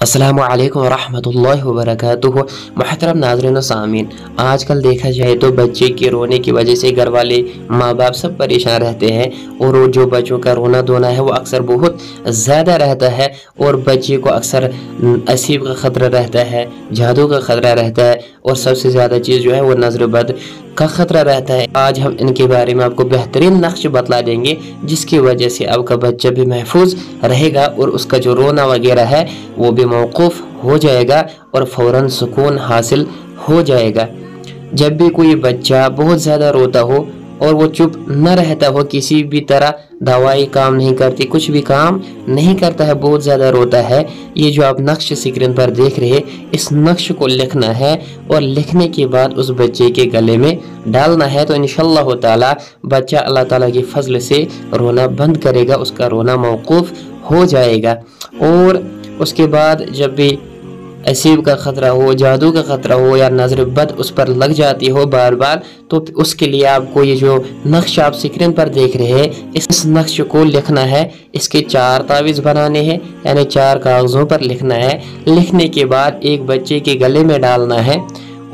अस्सलामु अलैकुम वरहमतुल्लाहि वबरकातुहू। मुहतरम नाज़रीन व सामीन, आजकल देखा जाए तो बच्चे के रोने की वजह से घर वाले माँ बाप सब परेशान रहते हैं और वो जो बच्चों का रोना धोना है वो अक्सर बहुत ज़्यादा रहता है और बच्चे को अक्सर असीब का ख़तरा रहता है, जादू का ख़तरा रहता है और सबसे ज़्यादा चीज़ जो है वो नज़र बद का ख़तरा रहता है। आज हम इनके बारे में आपको बेहतरीन नक्श बतला देंगे जिसकी वजह से आपका बच्चा भी महफूज रहेगा और उसका जो रोना वगैरह है वो भी मौकूफ़ हो जाएगा और फ़ौरन सुकून हासिल हो जाएगा। जब भी कोई बच्चा बहुत ज़्यादा रोता हो और वो चुप न रहता हो, किसी भी तरह दवाई काम नहीं करती, कुछ भी काम नहीं करता है, बहुत ज़्यादा रोता है, ये जो आप नक्श स्क्रीन पर देख रहे हैं इस नक्श को लिखना है और लिखने के बाद उस बच्चे के गले में डालना है। तो इंशाअल्लाह ताला बच्चा अल्लाह ताला की फजल से रोना बंद करेगा, उसका रोना मौकूफ़ हो जाएगा। और उसके बाद जब भी असीब का ख़तरा हो, जादू का ख़तरा हो या नज़र बद उस पर लग जाती हो बार बार, तो उसके लिए आपको ये जो नक्श आप स्क्रीन पर देख रहे हैं इस नक्श को लिखना है। इसके 4 तावीज़ बनाने हैं, यानी 4 कागज़ों पर लिखना है। लिखने के बाद एक बच्चे के गले में डालना है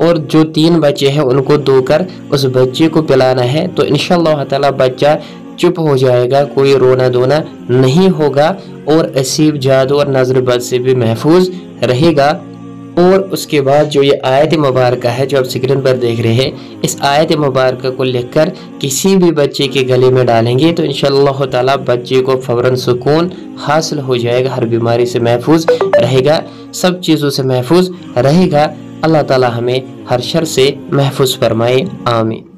और जो 3 बच्चे हैं उनको धोकर उस बच्चे को पिलाना है। तो इंशाअल्लाह ताला बच्चा चुप हो जाएगा, कोई रोना धोना नहीं होगा और असीब जादू और नज़र बद से भी महफूज रहेगा। और उसके बाद जो ये आयत मुबारक है जो आप स्क्रीन पर देख रहे हैं, इस आयत मुबारक को लिखकर किसी भी बच्चे के गले में डालेंगे तो इंशाअल्लाह ताला बच्चे को फौरन सुकून हासिल हो जाएगा, हर बीमारी से महफूज रहेगा, सब चीज़ों से महफूज रहेगा। अल्लाह ताला हमें हर शर से महफूज फरमाए, आमीन।